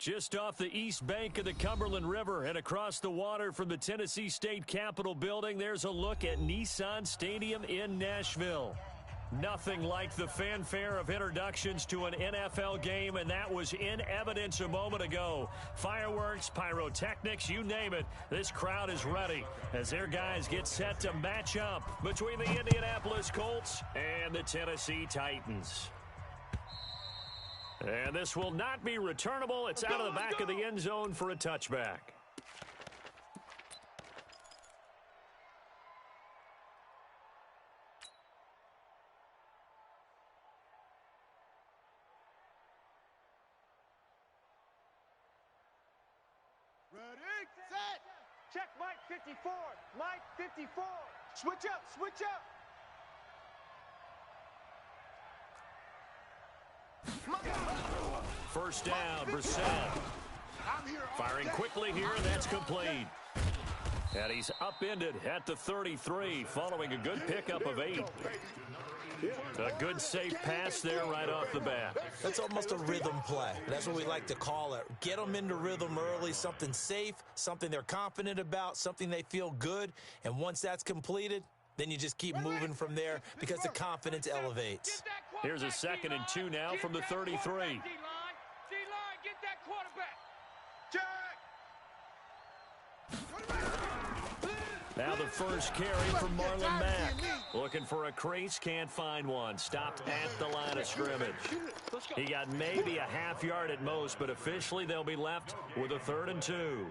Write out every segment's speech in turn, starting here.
Just off the east bank of the Cumberland River and across the water from the Tennessee State Capitol building, there's a look at Nissan Stadium in Nashville. Nothing like the fanfare of introductions to an NFL game, and that was in evidence a moment ago. Fireworks, pyrotechnics, you name it. This crowd is ready as their guys get set to match up between the Indianapolis Colts and the Tennessee Titans. And this will not be returnable. It's out of the back of the end zone for a touchback. Ready, set. Check Mike 54. Mike 54. Switch up, switch up. First down, Brissett. Firing quickly here, and that's complete. And he's upended at the 33, following a good pickup of 8. A good safe pass there right off the bat. That's almost a rhythm play. That's what we like to call it. Get them into rhythm early, something safe, something they're confident about, something they feel good. And once that's completed, then you just keep moving from there because the confidence elevates. Here's a 2nd and 2 now from the 33. D-line, get that quarterback. Now the first carry from Marlon Mack. Looking for a crease, can't find one. Stopped at the line of scrimmage. He got maybe a half yard at most, but officially they'll be left with a 3rd and 2.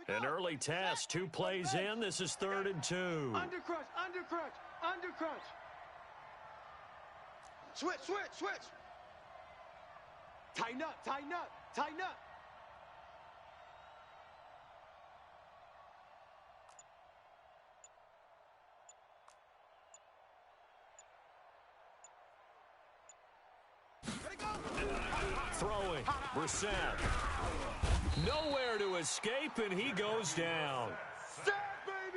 An early test, 2 plays in. This is 3rd and 2. Undercrunch, undercrunch, undercrunch. Switch, switch, switch. Tighten up, tighten up, tighten up. Throwing, Brissett. Nowhere to escape, and he goes down.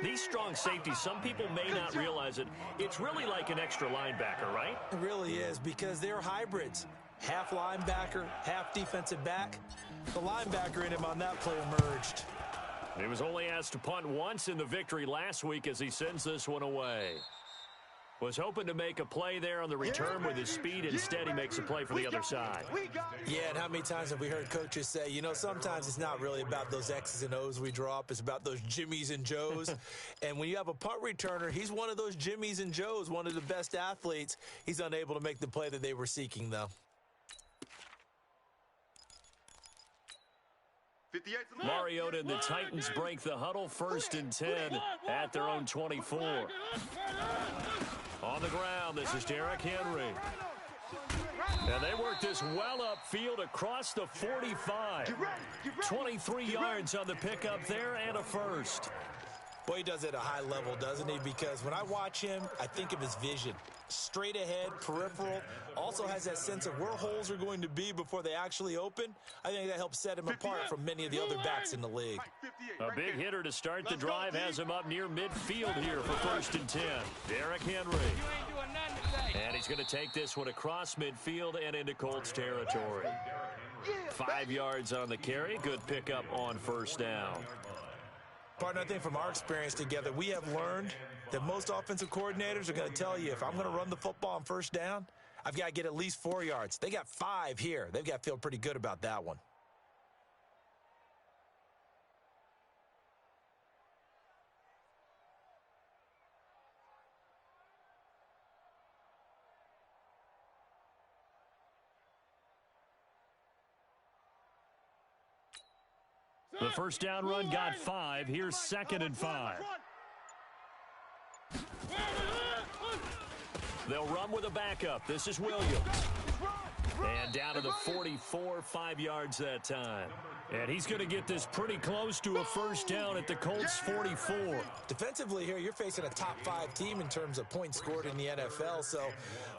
These strong safeties, some people may not realize it. It's really like an extra linebacker, right? It really is, because they're hybrids. Half linebacker, half defensive back. The linebacker in him on that play emerged. He was only asked to punt once in the victory last week as he sends this one away. Was hoping to make a play there on the return with his speed. Instead, he makes a play for the other side. Yeah, and how many times have we heard coaches say, you know, sometimes it's not really about those X's and O's we draw up. It's about those Jimmies and Joes. And when you have a punt returner, he's one of those Jimmies and Joes, one of the best athletes. He's unable to make the play that they were seeking, though. Mariota and the Titans break the huddle, 1st and 10 at their own 24. On the ground, this is Derrick Henry. And they work this well upfield across the 45. 23 yards on the pickup there and a first. Boy, he does it at a high level, doesn't he? Because when I watch him, I think of his vision. Straight ahead, peripheral, also has that sense of where holes are going to be before they actually open. I think that helps set him apart from many of the other backs in the league. A big hitter to start the drive has him up near midfield here for 1st and 10. Derrick Henry. And he's going to take this one across midfield and into Colts territory. 5 yards on the carry. Good pickup on 1st down. Partner, I think from our experience together, we have learned that most offensive coordinators are going to tell you, if I'm going to run the football on 1st down, I've got to get at least 4 yards. They got 5 here. They've got to feel pretty good about that one. The 1st down run got 5. Here's 2nd and 5. They'll run with a backup. This is Williams. And down to the 44, 5 yards that time. And he's going to get this pretty close to a 1st down at the Colts 44. Defensively here, you're facing a top 5 team in terms of points scored in the NFL. So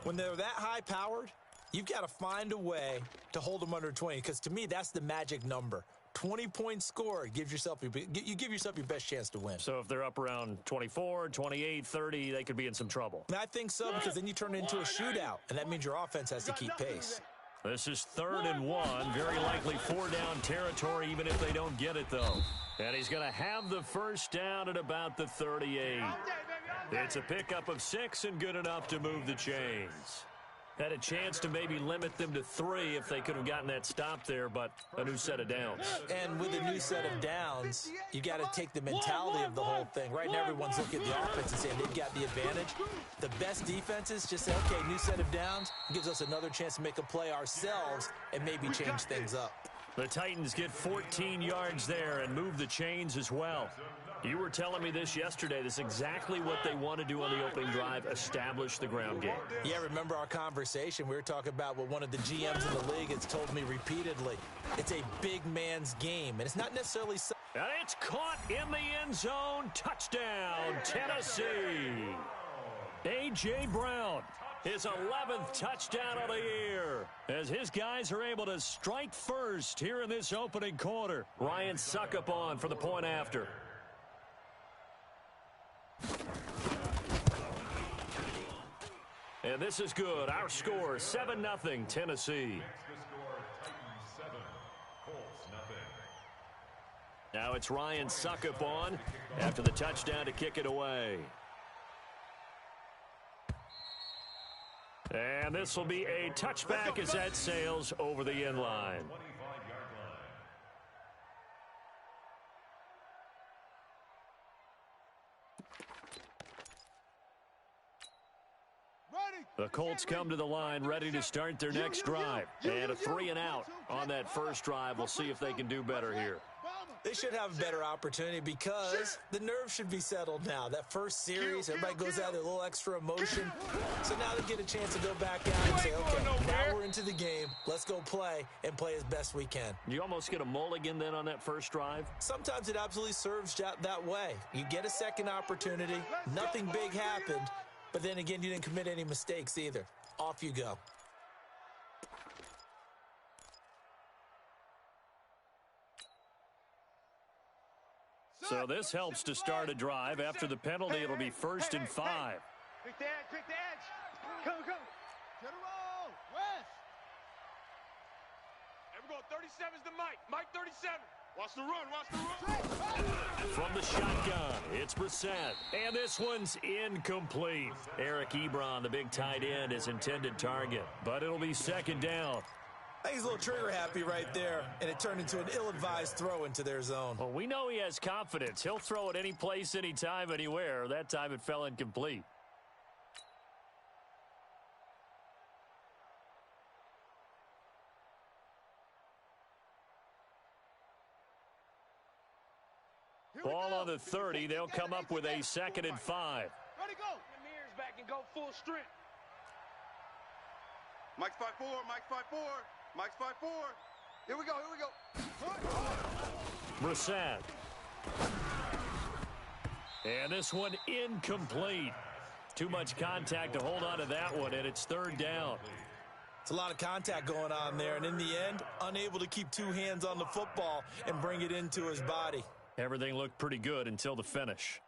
when they're that high-powered, you've got to find a way to hold them under 20. Because to me, that's the magic number. 20-point score. You give yourself your best chance to win. So if they're up around 24, 28, 30, they could be in some trouble. And I think so, because then you turn it into a shootout, and that means your offense has to keep pace. This is 3rd and 1. Very likely 4-down territory, even if they don't get it, though. And he's going to have the first down at about the 38. It's a pickup of 6 and good enough to move the chains. Had a chance to maybe limit them to 3 if they could have gotten that stop there, but a new set of downs. And with a new set of downs, you got to take the mentality of the whole thing. Right now, everyone's looking at the offense and saying they've got the advantage. The best defenses just say, okay, new set of downs gives us another chance to make a play ourselves and maybe change things up. The Titans get 14 yards there and move the chains as well. You were telling me this yesterday. This is exactly what they want to do on the opening drive, establish the ground game. Yeah, remember our conversation? We were talking about what one of the GMs in the league has told me repeatedly. It's a big man's game, and it's not necessarily... And it's caught in the end zone. Touchdown, Tennessee. A.J. Brown, his 11th touchdown of the year, as his guys are able to strike first here in this opening quarter. Ryan Suckup on for the point after. And this is good. Our score, 7-0, Tennessee. Now it's Ryan Suckup on after the touchdown to kick it away. And this will be a touchback as that sails over the end line. The Colts come to the line ready to start their next drive. And a 3-and-out on that first drive. We'll see if they can do better here. They should have a better opportunity because the nerves should be settled now. That first series, everybody goes out with a little extra emotion. So now they get a chance to go back out and say, okay, now we're into the game. Let's go play and play as best we can. You almost get a mulligan then on that first drive? Sometimes it absolutely serves that way. You get a second opportunity. Nothing big happened. But then again, you didn't commit any mistakes either. Off you go. So this helps to start a drive. After the penalty, it'll be 1st and 5. Quick the edge, quick the edge. Come. Get a roll, West. Here we go, 37's the Mike. Mike 37. Watch the run. From the shotgun, it's Brissett. And this one's incomplete. Eric Ebron, the big tight end, is intended target. But it'll be 2nd down. I think he's a little trigger happy right there, and it turned into an ill-advised throw into their zone. Well, we know he has confidence. He'll throw it any place, anytime, anywhere. That time it fell incomplete. Ball on the 30. They'll come up with a 2nd and 5. Ready, go. The mirrors back and go full strength. Mike's 5-4, Mike's 5-4, Mike's 5-4. Here we go. Brissett. And this one incomplete. Too much contact to hold on to that one, and it's 3rd down. It's a lot of contact going on there, and in the end, unable to keep 2 hands on the football and bring it into his body. Everything looked pretty good until the finish.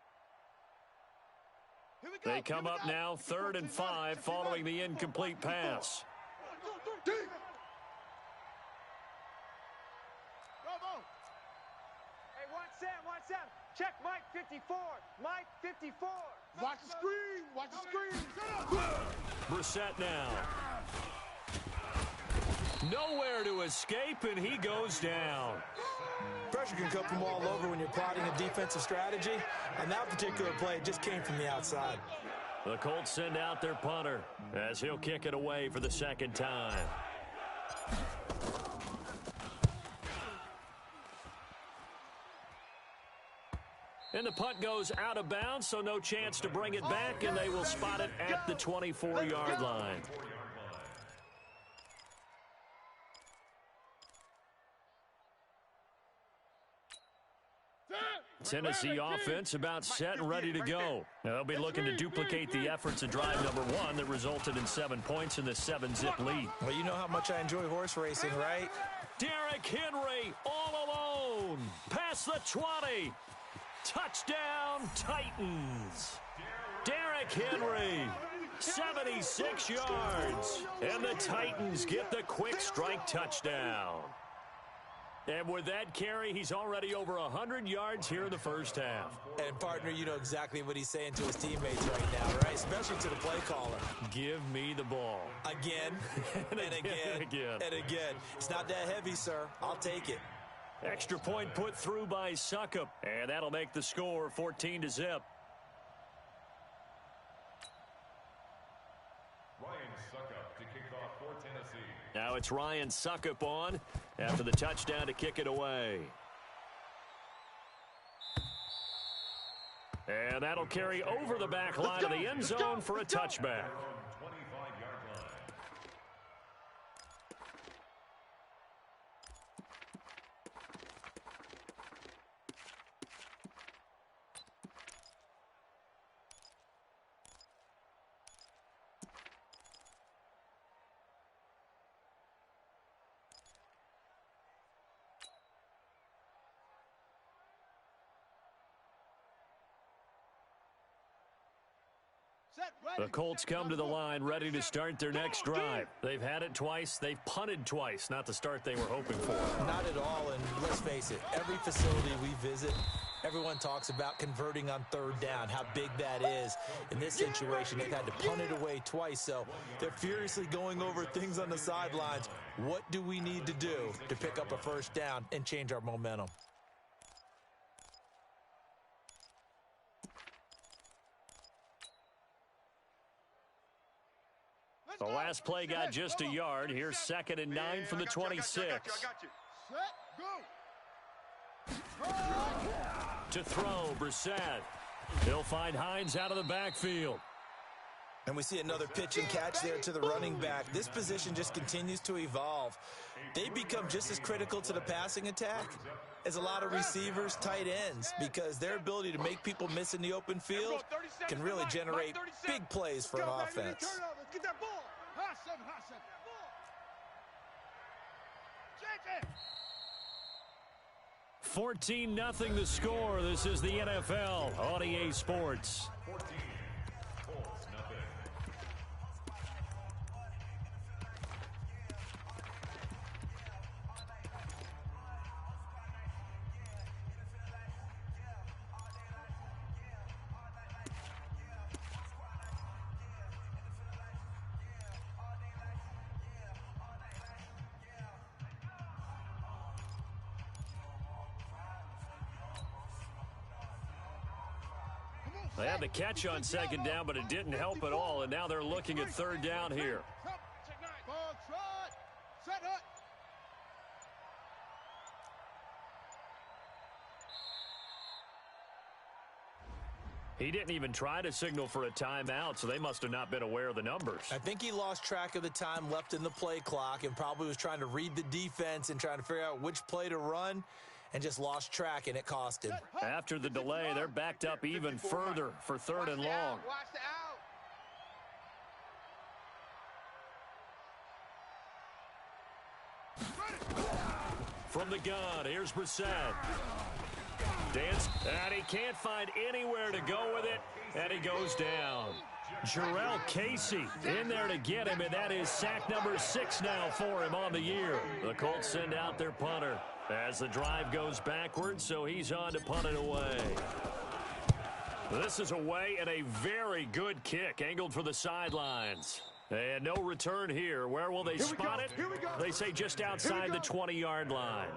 They come up now 3rd and 5 following the incomplete pass. Hey, watch Sam. Check Mike 54. Mike 54. Watch the screen. Brissett now. Nowhere to escape, and he goes down. Pressure can come from all over when you're plotting a defensive strategy, and that particular play just came from the outside. The Colts send out their punter as he'll kick it away for the 2nd time. And the punt goes out of bounds, so no chance to bring it back, and they will spot it at the 24-yard line. Tennessee offense about set and ready to go. They'll be looking to duplicate the efforts of drive number 1 that resulted in 7 points in the 7-zip lead. Well, you know how much I enjoy horse racing, right? Derrick Henry all alone. zone. Past the 20. Touchdown, Titans. Derrick Henry, 76 yards. And the Titans get the quick strike touchdown. And with that carry, he's already over 100 yards here in the first half. And, partner, you know exactly what he's saying to his teammates right now, right? Especially to the play caller. Give me the ball. Again, and again, and again. It's not that heavy, sir. I'll take it. Extra point put through by Suckup. And that'll make the score 14-0. Now it's Ryan Suckup on after the touchdown to kick it away. And that'll carry over the back line of the end zone for a touchback. The Colts come to the line ready to start their next drive. They've had it twice. They've punted twice. Not the start they were hoping for. Not at all, and let's face it, every facility we visit, everyone talks about converting on third down, how big that is. In this situation, they've had to punt it away twice, so they're furiously going over things on the sidelines. What do we need to do to pick up a first down and change our momentum? The last play got just a yard. Here's 2nd and 9 from the 26. I got you. Set, go. To throw, Brissett. He'll find Hines out of the backfield. And we see another pitch and catch there to the running back. This position just continues to evolve. They become just as critical to the passing attack as a lot of receivers, tight ends, because their ability to make people miss in the open field can really generate big plays for an offense. Get that ball. Hot 14-0 the score. This is the NFL on EA Sports. They had the catch on 2nd down, but it didn't help at all, and now they're looking at 3rd down here. Ball trot. Set up. He didn't even try to signal for a timeout, so they must have not been aware of the numbers. I think he lost track of the time left in the play clock and probably was trying to read the defense and trying to figure out which play to run, and just lost track, and it cost him. After the delay, they're backed up even further for 3rd and long. Watch the out. From the gun, here's Brissett. Dance, and he can't find anywhere to go with it, and he goes down. Jarrell Casey in there to get him, and that is sack number 6 now for him on the year. The Colts send out their punter as the drive goes backwards, so he's on to punt it away. This is away, and a very good kick angled for the sidelines. And no return here. Where will they spot it? They say just outside the 20-yard line.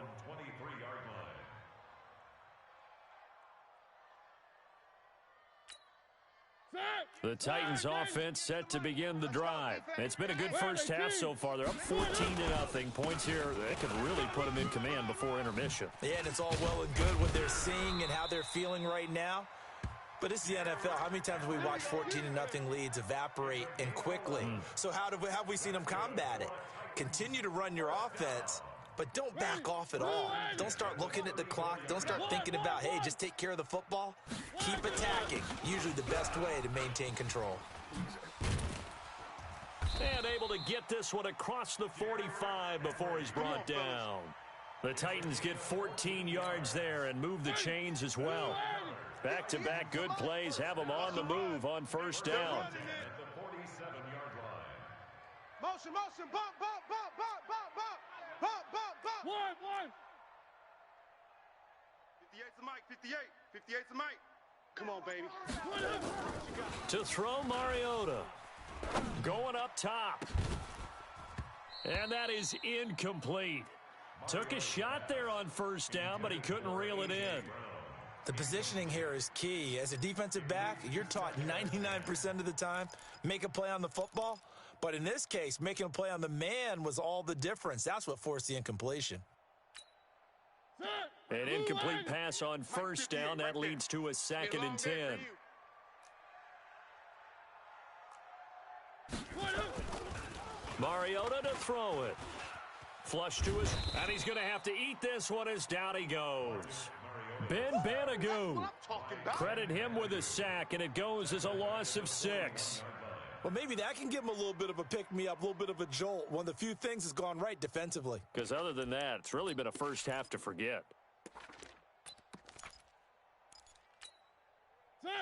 The Titans offense set to begin the drive. It's been a good first half so far. They're up 14-0. Points here, they could really put them in command before intermission. Yeah, and it's all well and good what they're seeing and how they're feeling right now. But it's the NFL. How many times have we watched 14-0 leads evaporate and quickly? So how have we seen them combat it? Continue to run your offense, but don't back off at all. Don't start looking at the clock. Don't start thinking about, hey, just take care of the football. Keep attacking. Usually the best way to maintain control. And able to get this one across the 45 before he's brought down. The Titans get 14 yards there and move the chains as well. Back-to-back good plays have them on the move on first down. At the 47-yard line. Motion, motion, bump, bump, bump, bump, bump, bump, bump, bump, bump. One. 58's the mic, 58's the mic. Come on, baby. To throw, Mariota. Going up top. And that is incomplete. Took a shot there on first down, but he couldn't reel it in. The positioning here is key. As a defensive back, you're taught 99% of the time, make a play on the football. But in this case, making a play on the man was all the difference. That's what forced the incompletion. An incomplete pass on first down. That leads to a 2nd and 10. Mariota to throw it. Flush to his, and he's going to have to eat this one as down he goes. Ben Banagoo. Credit him with a sack, and it goes as a loss of 6. Well, maybe that can give him a little bit of a pick-me-up, a little bit of a jolt. One of the few things that's gone right defensively. Because other than that, it's really been a first half to forget.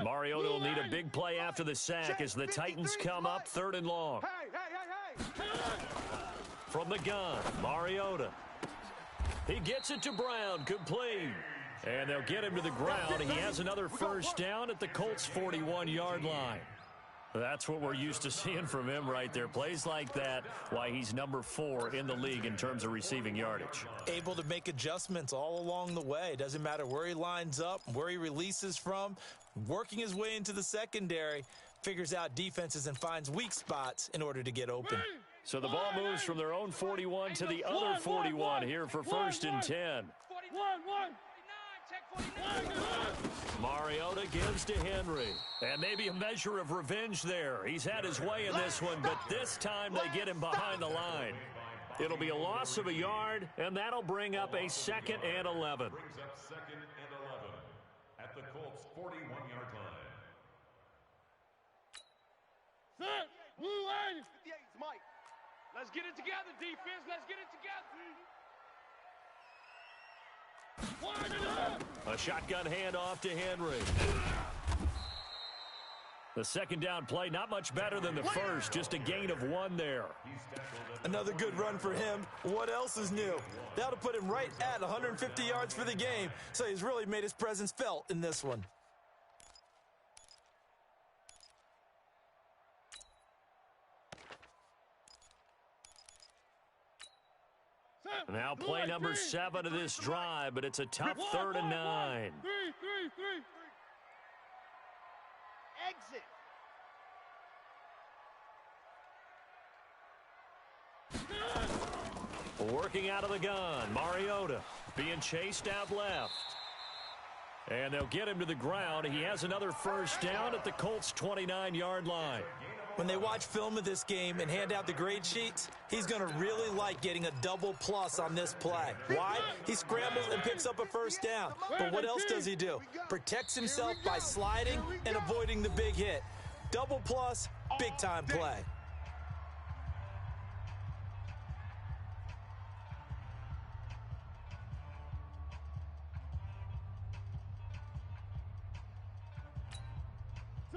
Mariota will need a big play after the sack as the Titans come up 3rd and long. Hey. From the gun, Mariota. He gets it to Brown, complete. And they'll get him to the ground. He has another first down at the Colts' 41-yard line. That's what we're used to seeing from him right there. Plays like that, why he's number 4 in the league in terms of receiving yardage. Able to make adjustments all along the way. Doesn't matter where he lines up, where he releases from. Working his way into the secondary, figures out defenses and finds weak spots in order to get open. So the ball moves from their own 41 to the other 41 here for 1st and 10. Mariota gives to Henry. And maybe a measure of revenge there. He's had his way in this one, but this time they get him behind the line. It'll be a loss of a yard, and that'll bring up a 2nd and 11. Brings up 2nd and 11 at the Colts' 41-yard line. 58's Mike. Let's get it together, defense. Let's get it together. A shotgun handoff to Henry. The 2nd down play, not much better than the first, just a gain of 1 there. Another good run for him. What else is new? That'll put him right at 150 yards for the game, so he's really made his presence felt in this one. Now play number 7 of this drive, but it's a tough 3rd and 9. Exit. Working out of the gun, Mariota being chased out left. And they'll get him to the ground. He has another first down at the Colts' 29-yard line. When they watch film of this game and hand out the grade sheets, he's going to really like getting a double plus on this play. Why? He scrambles and picks up a first down. But what else does he do? Protects himself by sliding and avoiding the big hit. Double plus, big-time play.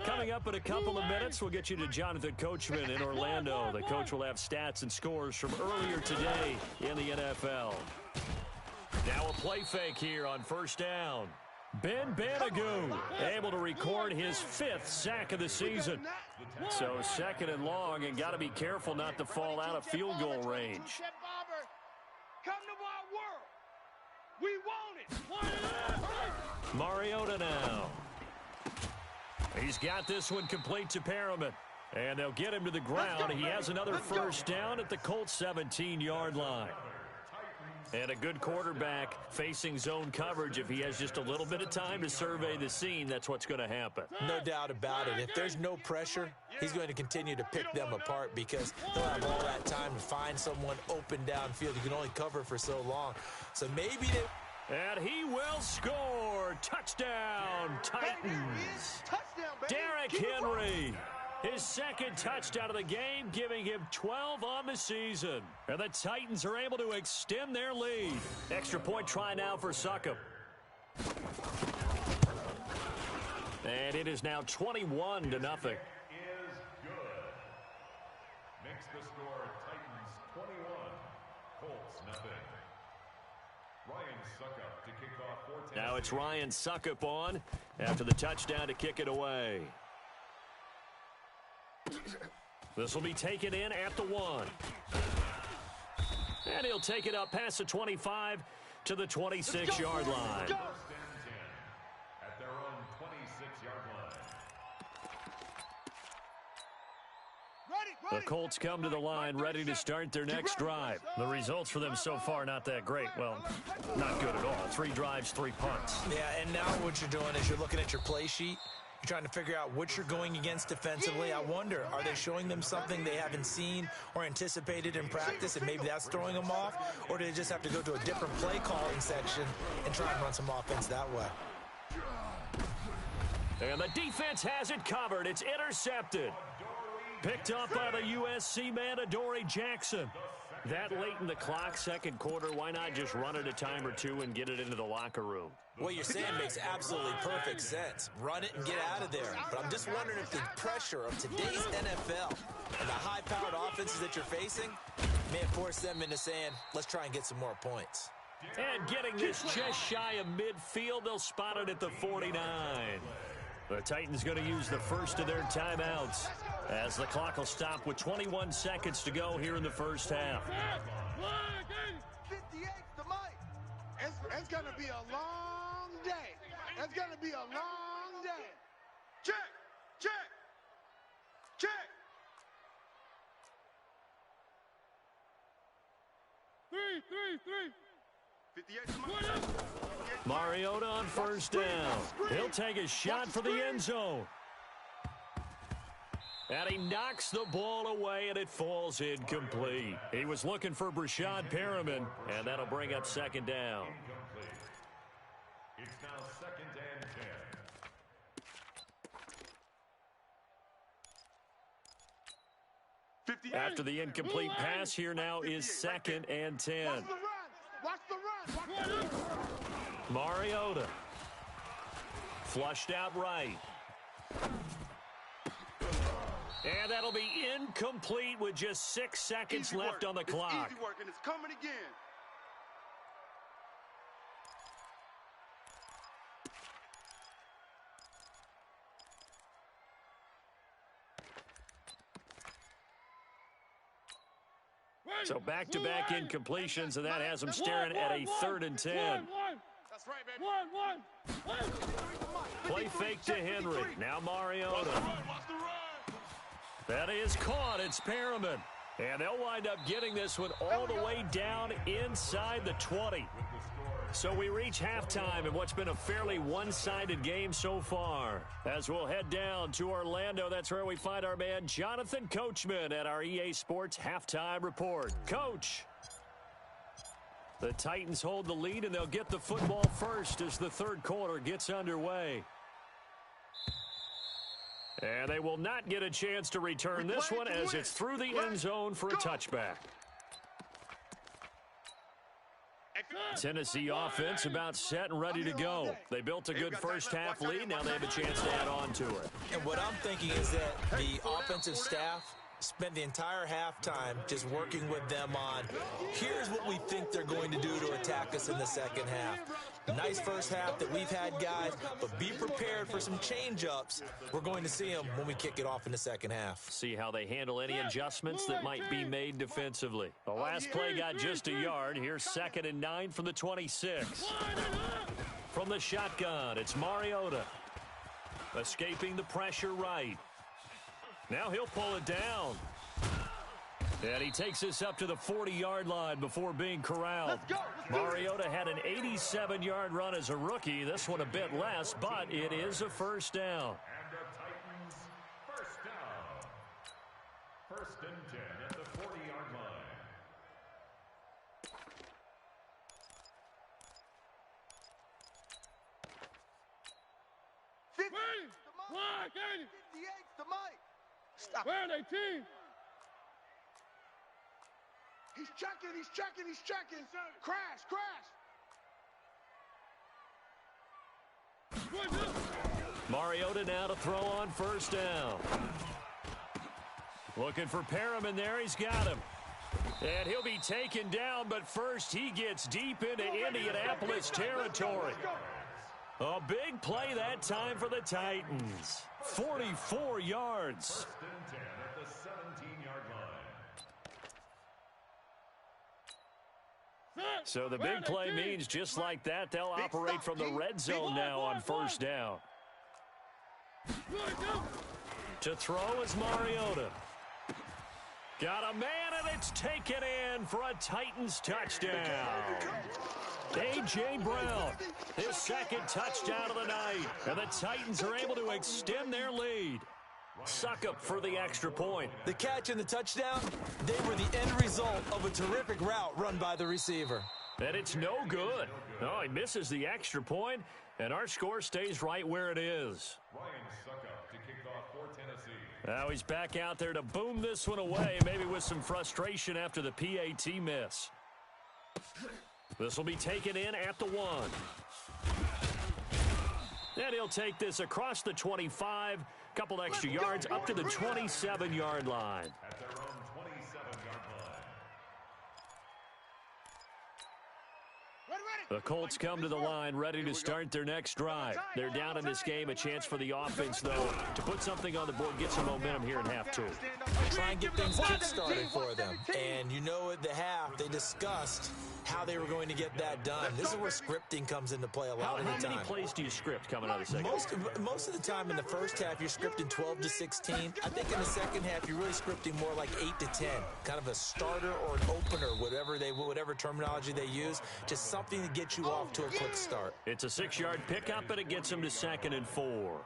Coming up in a couple of minutes, we'll get you to Jonathan Coachman in Orlando. The coach will have stats and scores from earlier today in the NFL. Now a play fake here on first down. Ben Banagoo able to record his 5th sack of the season. So 2nd and long, and got to be careful not to fall out of field goal range. Come to our world. We want it. Mariota now. He's got this one complete to Perriman. And they'll get him to the ground. He has another first down at the Colts' 17-yard line. And a good quarterback facing zone coverage. If he has just a little bit of time to survey the scene, that's what's going to happen. No doubt about it. If there's no pressure, he's going to continue to pick them apart because he'll have all that time to find someone open downfield. You can only cover for so long. So maybe they... And he will score. Touchdown, Titans. Derrick Henry. His second touchdown of the game, giving him 12 on the season. And the Titans are able to extend their lead. Extra point try now for Succop. And it is now 21-0. Is good. Makes the score Titans 21, Colts nothing. Ryan Succop to kick off for Tennessee. Now it's Ryan Succop on after the touchdown to kick it away. This will be taken in at the 1. And he'll take it up past the 25 to the 26-yard line. First and 10 at their own 26-yard line. The Colts come to the line ready to start their next drive. The results for them so far not that great. Well, not good at all. 3 drives, 3 punts. Yeah, and now what you're doing is you're looking at your play sheet. You're trying to figure out what you're going against defensively. I wonder, are they showing them something they haven't seen or anticipated in practice, and maybe that's throwing them off? Or do they just have to go to a different play calling section and try and run some offense that way? And the defense has it covered. It's intercepted. Picked up by the USC man, Adoree Jackson. That late in the clock, second quarter, why not just run it a time or two and get it into the locker room? What you're saying makes absolutely perfect sense. Run it and get out of there. But I'm just wondering if the pressure of today's NFL and the high-powered offenses that you're facing may have forced them into saying, let's try and get some more points. And getting this just shy of midfield, they'll spot it at the 49. The Titans going to use the first of their timeouts as the clock will stop with 21 seconds to go here in the first half. 58 to Mike. It's going to be a long day. It's going to be a long day. Check, check, check. Three. 58 to Mike. Mariota on first down. He'll take a shot for the end zone. And he knocks the ball away, and it falls incomplete. He was looking for Brashad Perriman, and that'll bring up second down. Incomplete. It's now second and 10. 58. After the incomplete pass, here now is second and 10. Watch the run. Mariota. Flushed out right. And that'll be incomplete with just 6 seconds left on the clock. It's easy work, and it's coming again. So back-to-back incompletions, and that has them staring at a 3rd and 10. That's right, baby. Play fake to Henry. Now Mariota. That is caught. It's Perriman. And they'll wind up getting this one all the way down inside the 20. So we reach halftime in what's been a fairly one-sided game so far. As we'll head down to Orlando, that's where we find our man Jonathan Coachman at our EA Sports Halftime Report. Coach. The Titans hold the lead, and they'll get the football first as the third quarter gets underway. And they will not get a chance to return this one as it's through the end zone for a touchback. Tennessee offense about set and ready to go. They built a good first half lead. Now they have a chance to add on to it. And what I'm thinking is that the offensive staff spent the entire halftime just working with them on, here's what we think they're going to do to attack us in the second half. Nice first half that we've had, guys, but be prepared for some change-ups. We're going to see them when we kick it off in the second half. See how they handle any adjustments that might be made defensively. The last play got just a yard. Here's 2nd and 9 from the 26. From the shotgun, it's Mariota. Escaping the pressure right. Now he'll pull it down. And he takes this up to the 40-yard line before being corralled. Mariota had an 87-yard run as a rookie. This one a bit less, but it is a first down. And the Titans first down. 1st and 10 at the 40-yard line. Fifty-eight to Mike. Stop. Where are they, team? He's checking, he's checking, he's checking. Crash, crash. Mariota now to throw on first down. Looking for Perriman there. He's got him. And he'll be taken down, but first he gets deep into Indianapolis territory. A big play that time for the Titans. 44 yards. First and 10 at the 17-yard line. So the big play means just like that, they'll operate from the red zone now on first down. To throw is Mariota. Got a man, and it's taken in for a Titans touchdown. A.J. Brown, his second touchdown of the night. And the Titans are able to extend their lead. Suckup for the extra point. The catch and the touchdown, they were the end result of a terrific route run by the receiver. And it's no good. Oh, he misses the extra point, and our score stays right where it is. Ryan Suckup to kick off for Tennessee. Now he's back out there to boom this one away, maybe with some frustration after the PAT miss. This will be taken in at the 1. And he'll take this across the 25, couple extra yards up to the 27-yard line. At their own 27-yard line. The Colts come to the line ready to start their next drive. They're down in this game. A chance for the offense, though, to put something on the board, get some momentum here in half 2. Try and get things kick-started for them. And you know at the half, they discussed how they were going to get that done. This is where scripting comes into play a lot of the time. How many plays do you script coming out of the second? Most of the time in the first half, you're scripting 12 to 16. I think in the second half, you're really scripting more like 8 to 10. Kind of a starter or an opener, whatever terminology they use. Just something to get you off to a quick start. It's a 6-yard pickup, and it gets them to 2nd and 4.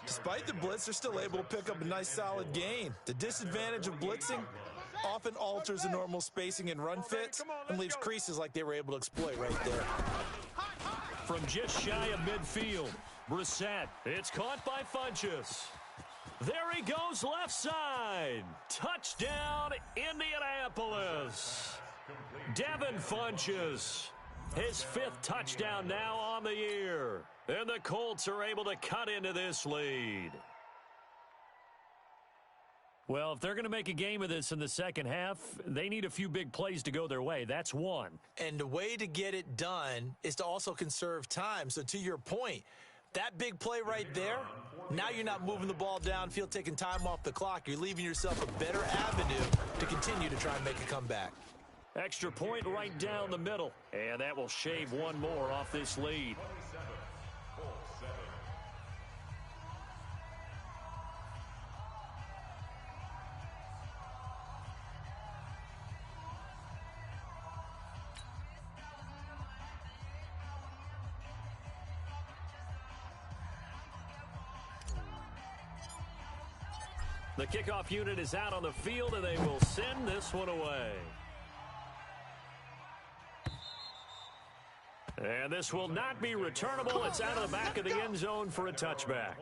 Despite the blitz, they're still able to pick up a nice solid gain. The disadvantage of blitzing often alters the normal spacing and run fits and leaves creases like they were able to exploit right there. From just shy of midfield, Brissett. It's caught by Funchess. There he goes left side. Touchdown, Indianapolis. Devin Funchess. His 5th touchdown now on the year. And the Colts are able to cut into this lead. Well, if they're going to make a game of this in the second half, they need a few big plays to go their way. That's one. And the way to get it done is to also conserve time. So to your point, that big play right there, now you're not moving the ball downfield, taking time off the clock. You're leaving yourself a better avenue to continue to try and make a comeback. Extra point right down the middle. And that will shave one more off this lead. The kickoff unit is out on the field, and they will send this one away. And this will not be returnable. It's out of the back of the end zone for a touchback.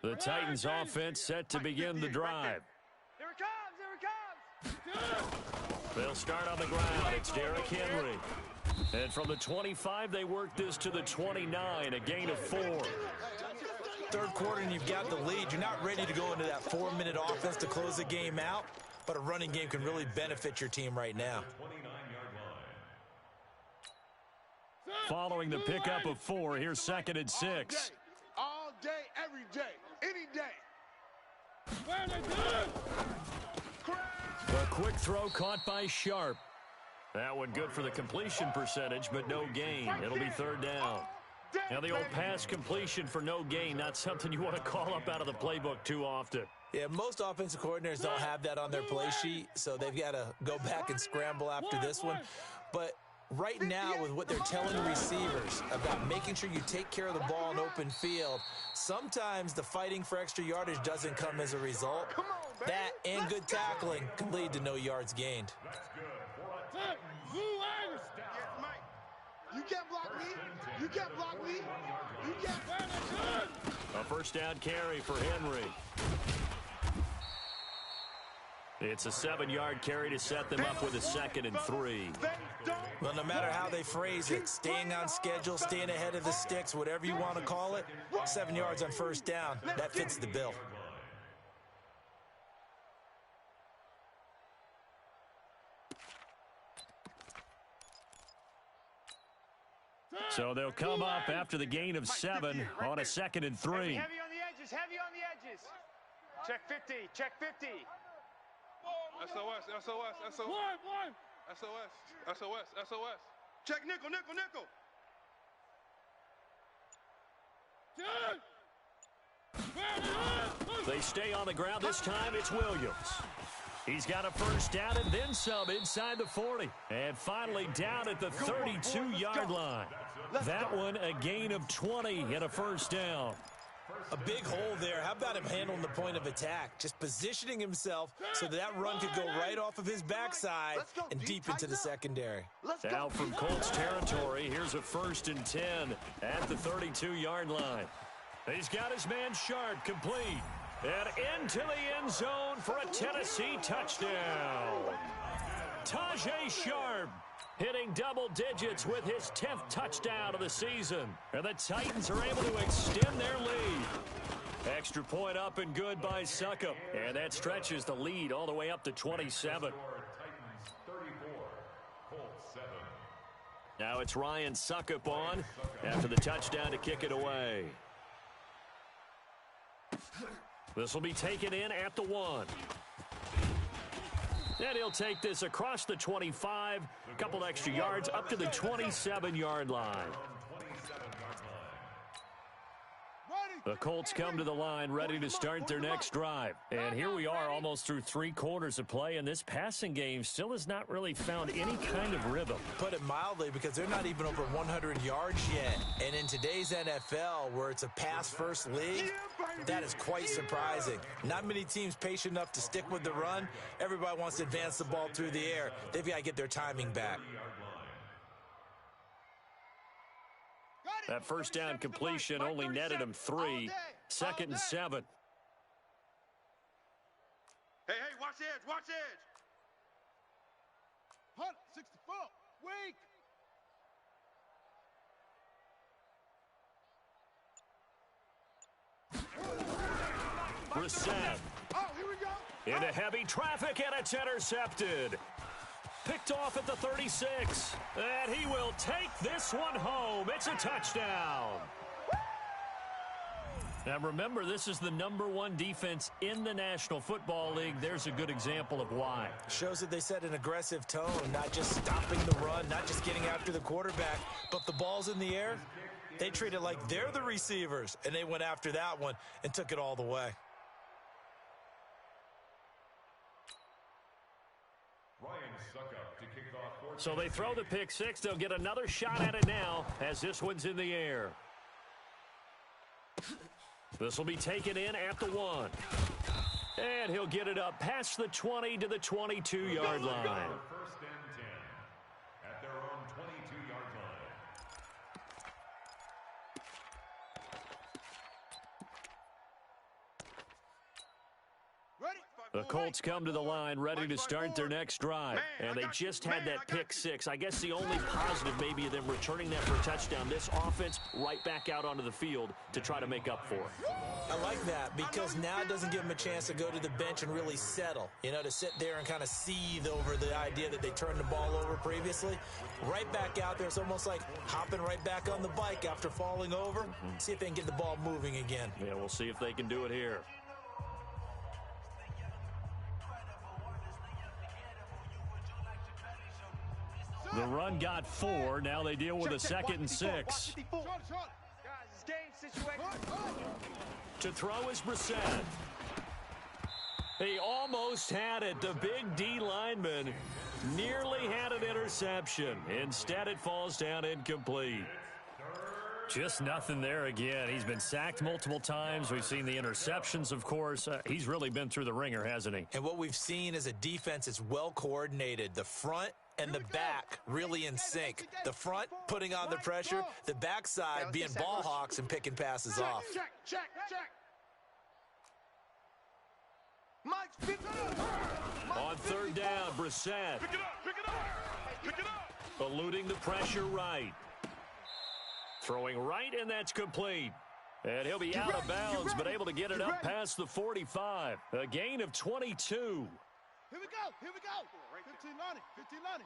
The Titans offense set to begin the drive. Here it comes, here it comes. They'll start on the ground. It's Derrick Henry. And from the 25, they work this to the 29, a gain of 4. Third quarter and you've got the lead. You're not ready to go into that 4-minute offense to close the game out, but a running game can really benefit your team right now. Following the pickup of 4, here's 2nd and 6. All day, every day, any day. Where are they good? A quick throw caught by Sharp. That one good for the completion percentage, but no gain. It'll be 3rd down. Now the old pass completion for no gain, not something you want to call up out of the playbook too often. Yeah, most offensive coordinators don't have that on their play sheet, so they've got to go back and scramble after this one. But right now with what they're telling receivers about making sure you take care of the ball in open field, sometimes the fighting for extra yardage doesn't come as a result. That and good tackling could lead to no yards gained. You can't block me. You can't block me. You can't. A first down carry for Henry. It's a 7-yard carry to set them up with a 2nd and 3. Well, no matter how they phrase it, staying on schedule, staying ahead of the sticks, whatever you want to call it, 7 yards on first down, that fits the bill. So they'll come up after the gain of 7 on a 2nd and 3. Heavy on the edges, heavy on the edges. Check 50, check 50. SOS, SOS, SOS. One. SOS, SOS, SOS. Check nickel, nickel, nickel. They stay on the ground. This time it's Williams. He's got a first down and then some inside the 40. And finally down at the 32-yard line. That one a gain of 20 and a first down. A big hole there. How about him handling the point of attack? Just positioning himself so that run could go right off of his backside and deep into the secondary. Now from Colts territory, here's a 1st and 10 at the 32-yard line. He's got his man Sharp complete. And into the end zone for a Tennessee touchdown. Tajay Sharp hitting double digits with his 10th touchdown of the season. And the Titans are able to extend their lead. Extra point up and good by Succop. And that stretches the lead all the way up to 27. Titans 34, Colts 7. Now it's Ryan Succop on after the touchdown to kick it away. This will be taken in at the 1. And he'll take this across the 25, a couple extra yards up to the 27-yard line. The Colts come to the line ready to start their next drive. And here we are almost through 3 quarters of play, and this passing game still has not really found any kind of rhythm. Put it mildly, because they're not even over 100 yards yet. And in today's NFL, where it's a pass-first league, that is quite surprising. Not many teams patient enough to stick with the run. Everybody wants to advance the ball through the air. They've got to get their timing back. That first down completion only netted him 3. 2nd and 7. Hey, watch the edge, watch the edge. Hunt, 64. Weak. Brissett. Oh, here we go. Into heavy traffic, and it's intercepted. Picked off at the 36. And he will take this one home. It's a touchdown. Now remember, this is the #1 defense in the National Football League. There's a good example of why. Shows that they set an aggressive tone, not just stopping the run, not just getting after the quarterback, but the ball's in the air. They treat it like they're the receivers, and they went after that one and took it all the way. So they throw the pick 6. They'll get another shot at it now as this one's in the air. This will be taken in at the 1. And he'll get it up past the 20 to the 22-yard line. First and 10 at their own 22-yard line. Ready? The Colts come to the line ready to start their next drive. And they just had that pick 6. I guess the only positive maybe of them returning that for a touchdown. This offense right back out onto the field to try to make up for it. I like that, because now it doesn't give them a chance to go to the bench and really settle. You know, to sit there and kind of seethe over the idea that they turned the ball over previously. Right back out there, it's almost like hopping right back on the bike after falling over. See if they can get the ball moving again. Yeah, we'll see if they can do it here. The run got 4. Now they deal with a 2nd and 6. Guys, it's game situation. To throw is Brissett. He almost had it. The big D lineman nearly had an interception. Instead, it falls down incomplete. Just nothing there again. He's been sacked multiple times. We've seen the interceptions, of course. He's really been through the ringer, hasn't he? And what we've seen is a defense that's well coordinated. The front and the back really in sync. The front putting on the pressure, the backside being ball hawks and picking passes off. Check. On third down, Brissett. Pick it up. Eluding the pressure right. Throwing right, and that's complete. And he'll be out of bounds, but able to get it up past the 45. A gain of 22. Here we go. 15-90.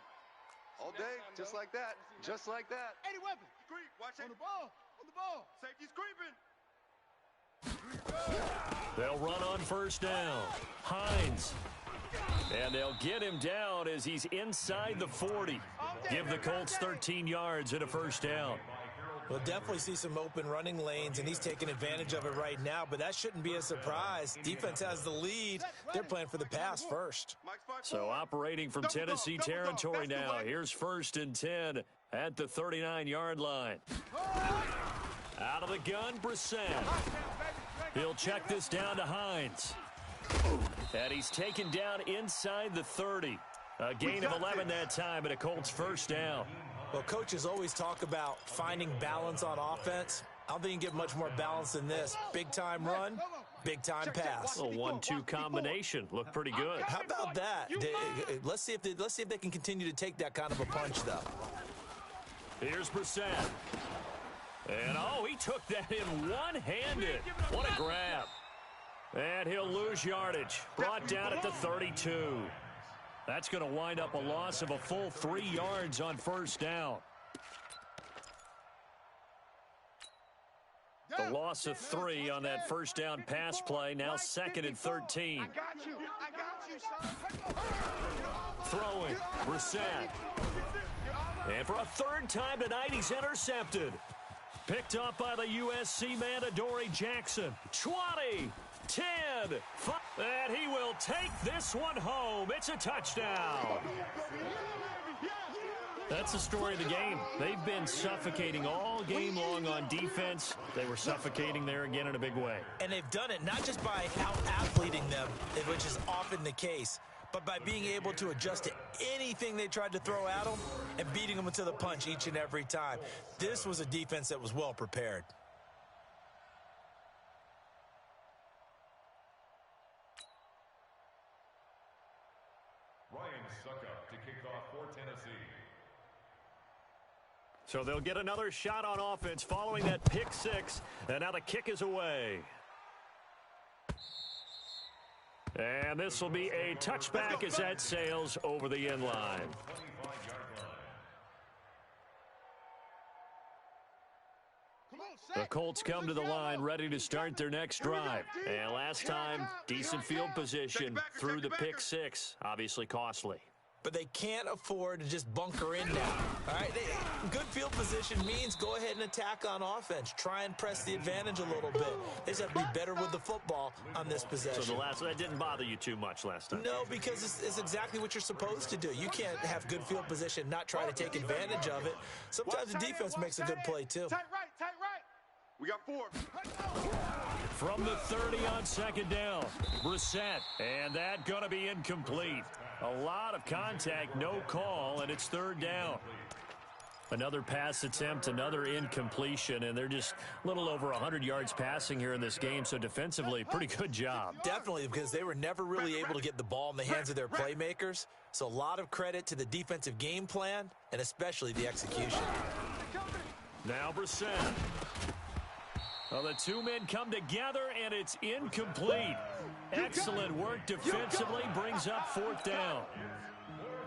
All day, just like that. 80 weapon. Creep, watch it. On the ball. Safety's creeping. They'll run on first down. Hines. And they'll get him down as he's inside the 40. Give the Colts 13 yards and a first down. We'll definitely see some open running lanes, and he's taking advantage of it right now, but that shouldn't be a surprise. Defense has the lead. They're playing for the pass first. So operating from Tennessee territory now. Here's 1st and 10 at the 39-yard line. Out of the gun, Brissett. He'll check this down to Hines. And he's taken down inside the 30. A gain of 11 that time, and a Colts first down. Well, coaches always talk about finding balance on offense. I don't think you can get much more balance than this. Big-time run, big-time pass. A 1-2 combination. Looked pretty good. How about that? Let's see if they can continue to take that kind of a punch, though. Here's Brissett. And, he took that in one-handed. What a grab. And he'll lose yardage. Brought down at the 32. That's going to wind up a loss of a full 3 yards on first down. The loss of 3 on that first down pass play. Now 2nd and 13. I got you, son. Throwing. Brissett. And for a 3rd time tonight, he's intercepted. Picked up by the USC man, Adoree Jackson. 20. 10, 5, and he will take this one home. It's a touchdown. That's the story of the game. They've been suffocating all game long on defense. They were suffocating there again in a big way. And they've done it not just by out-athleting them, which is often the case, but by being able to adjust to anything they tried to throw at them and beating them to the punch each and every time. This was a defense that was well prepared. So they'll get another shot on offense following that pick 6, and now the kick is away. And this will be a touchback as that sails over the end line. The Colts come to the line ready to start their next drive. And last time, decent field position through the pick 6, obviously costly. But they can't afford to just bunker in now. All right, good field position means go ahead and attack on offense. Try and press the advantage a little bit. They just have to be better with the football on this possession. So that didn't bother you too much last time? No, because it's exactly what you're supposed to do. You can't have good field position, not try to take advantage of it. Sometimes the defense makes a good play, too. Tight right. We got 4. From the 30 on 2nd down, Brissett, and that going to be incomplete. A lot of contact, no call, and it's 3rd down. Another pass attempt, another incompletion, and they're just a little over 100 yards passing here in this game, so defensively, pretty good job. Definitely, because they were never really able to get the ball in the hands of their playmakers, so a lot of credit to the defensive game plan, and especially the execution. Now Brissett. Well, the 2 men come together, and it's incomplete. Excellent work defensively, brings up 4th down.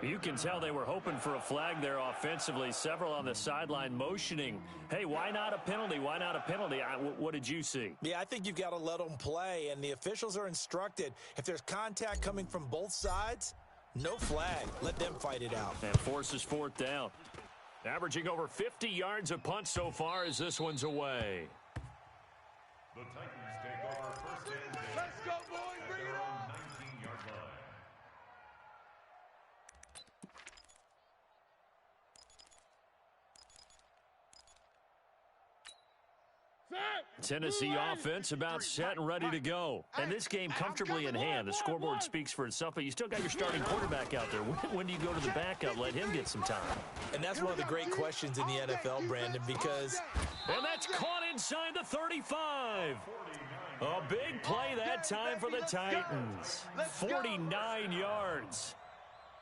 You can tell they were hoping for a flag there offensively. Several on the sideline motioning, hey, why not a penalty? Why not a penalty? What did you see? Yeah, I think you've got to let them play, and the officials are instructed. If there's contact coming from both sides, no flag. Let them fight it out. And forces 4th down. Averaging over 50 yards a punt so far as this one's away. The Titans take over 1st and 10. Let's go, boys. Bring it on. 19 Tennessee offense about set and ready to go. And this game comfortably in hand. The scoreboard speaks for itself, but you still got your starting quarterback out there. When do you go to the backup? Let him get some time. And that's one of the great questions in the NFL, Brandon, because... And that's caught inside the 35. A big play that time for the Titans. 49 yards.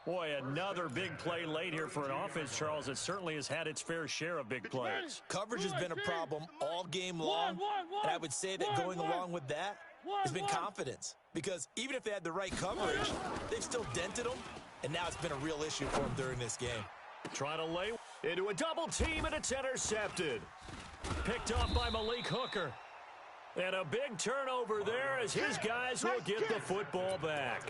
Boy, another big play late here for an offense, Charles, that certainly has had its fair share of big plays. Coverage has been a problem all game long, and I would say that going along with that has been confidence. Because even if they had the right coverage, they've still dented them, and now it's been a real issue for them during this game. Trying to lay into a double team, and it's intercepted. Picked off by Malik Hooker. And a big turnover there as his guys will get the football back.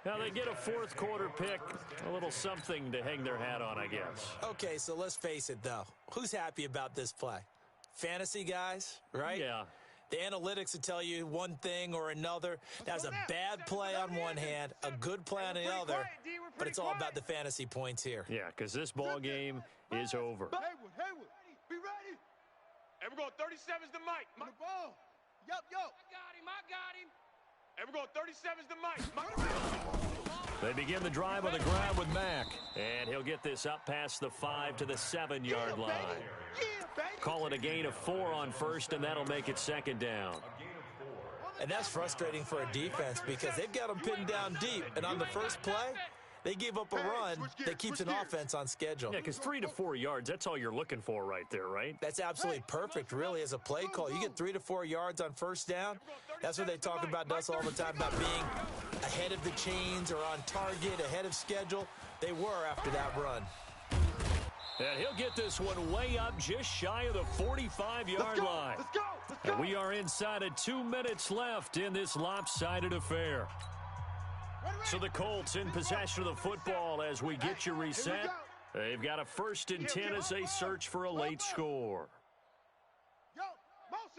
Now they get a fourth quarter pick, a little something to hang their hat on, I guess. Okay, so let's face it, though. Who's happy about this play? Fantasy guys, right? Yeah. The analytics will tell you one thing or another. That's a bad play on one hand, a good play on the other, but it's all about the fantasy points here. Yeah, because this ball game is over. Haywood, be ready. And we're going 37's the mic. On the ball. Yup. I got him. And we're going 37's the mic. They begin the drive on the ground with Mack. And he'll get this up past the 5 to the 7-yard line. Call it a gain of 4 on first, and that'll make it second down. And that's frustrating for a defense because they've got them pinned down deep. And on the first play, they gave up a run that keeps an offense on schedule. Yeah, because 3 to 4 yards, that's all you're looking for right there, right? That's absolutely perfect, really, as a play call. You get 3 to 4 yards on first down. That's what they talk about us all the time, about being ahead of the chains or on target, ahead of schedule. They were after that run. And he'll get this one way up just shy of the 45-yard line. Let's go. And we are inside of 2 minutes left in this lopsided affair. So the Colts in possession of the football as we get you reset. They've got a 1st and 10 as they search for a late score. Yo,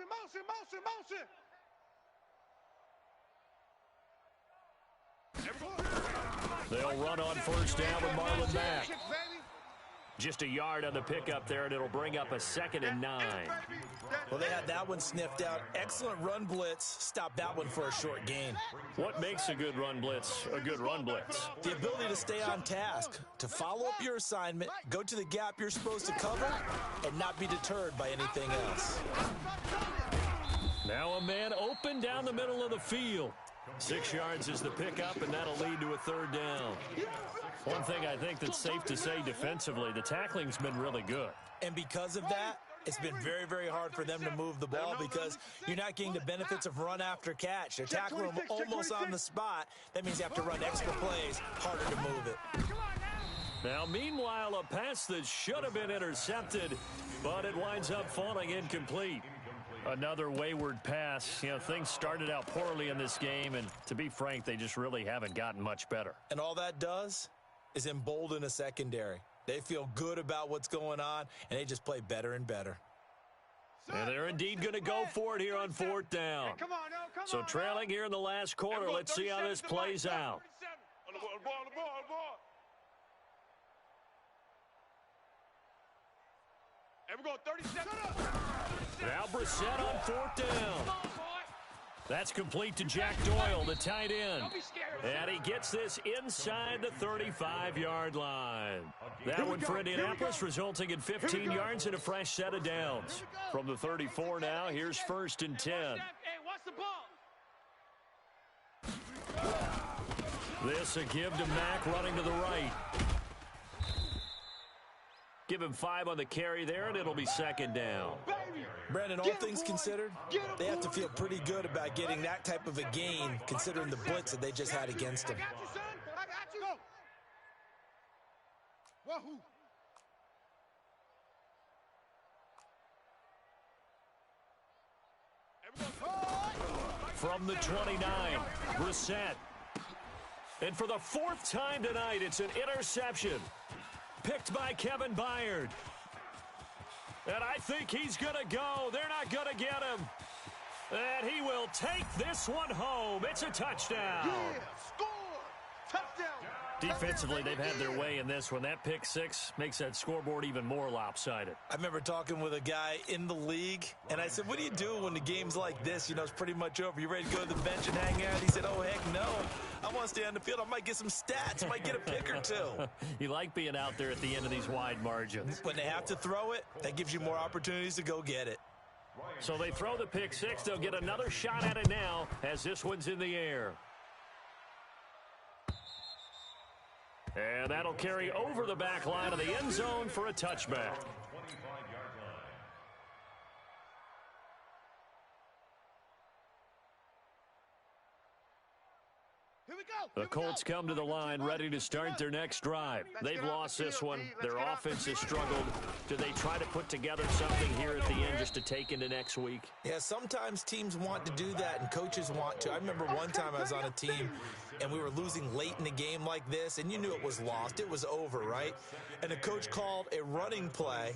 motion. They'll run on first down with Marlon Mack. Just a yard on the pickup there, and it'll bring up a 2nd and 9. Well, they had that one sniffed out. Excellent run blitz. Stopped that one for a short gain. What makes a good run blitz a good run blitz? The ability to stay on task, to follow up your assignment, go to the gap you're supposed to cover, and not be deterred by anything else. Now a man open down the middle of the field. 6 yards is the pickup, and that'll lead to a 3rd down. One thing I think that's safe to say defensively, the tackling's been really good. And because of that, it's been very, very hard for them to move the ball because you're not getting the benefits of run after catch. They're tackling them almost on the spot. That means you have to run extra plays, harder to move it. Now, meanwhile, a pass that should have been intercepted, but it winds up falling incomplete. Another wayward pass. You know, things started out poorly in this game, and to be frank, they just really haven't gotten much better. And all that does is embolden a secondary. They feel good about what's going on, and they just play better and better. And they're indeed going to go for it here on 4th down. So trailing here in the last quarter, let's see how this plays out. On the ball. And we're going 37. Now Brissett on 4th down. That's complete to Jack Doyle, the tight end. And he gets this inside the 35-yard line. That one for Indianapolis, resulting in 15 yards and a fresh set of downs. From the 34 now, here's 1st and 10. Hey, watch the ball. This a give to Mack running to the right. Give him 5 on the carry there, and it'll be 2nd down. Brandon, all things considered, they have to feel pretty good about getting that type of a gain, considering the blitz that they just had against them. I got you, son. I got you. Wahoo. From the 29, Brissett. And for the 4th time tonight, it's an interception. Picked by Kevin Byard. And I think he's going to go. They're not going to get him. And he will take this one home. It's a touchdown. Yeah, score. Touchdown. Defensively, they've had their way in this one. That pick six makes that scoreboard even more lopsided. I remember talking with a guy in the league, and I said, what do you do when the game's like this? You know, it's pretty much over. You ready to go to the bench and hang out? He said, oh, heck no. I want to stay on the field. I might get some stats. I might get a pick or two. You like being out there at the end of these wide margins. When they have to throw it, that gives you more opportunities to go get it. So they throw the pick six. They'll get another shot at it now as this one's in the air. And that'll carry over the back line of the end zone for a touchback. The Colts come to the line ready to start their next drive. They've lost this one. Their offense has struggled. Do they try to put together something here at the end just to take into next week? Yeah, sometimes teams want to do that and coaches want to. I remember one time I was on a team and we were losing late in the game like this, and you knew it was lost. It was over, right? And the coach called a running play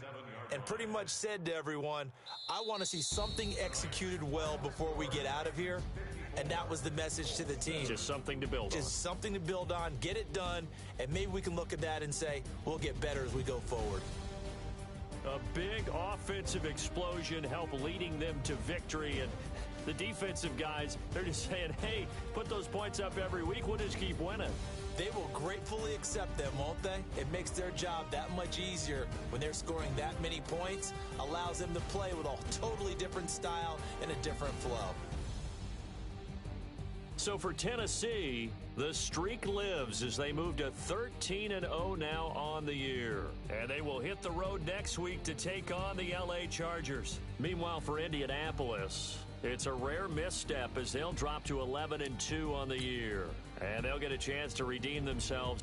and pretty much said to everyone, I want to see something executed well before we get out of here. And that was the message to the team. Just something to build on. Just something to build on, get it done, and maybe we can look at that and say, we'll get better as we go forward. A big offensive explosion helped leading them to victory, and the defensive guys, they're just saying, hey, put those points up every week, we'll just keep winning. They will gratefully accept them, won't they? It makes their job that much easier when they're scoring that many points, allows them to play with a totally different style and a different flow. So for Tennessee, the streak lives as they move to 13-0 now on the year. And they will hit the road next week to take on the LA Chargers. Meanwhile, for Indianapolis, it's a rare misstep as they'll drop to 11-2 on the year. And they'll get a chance to redeem themselves.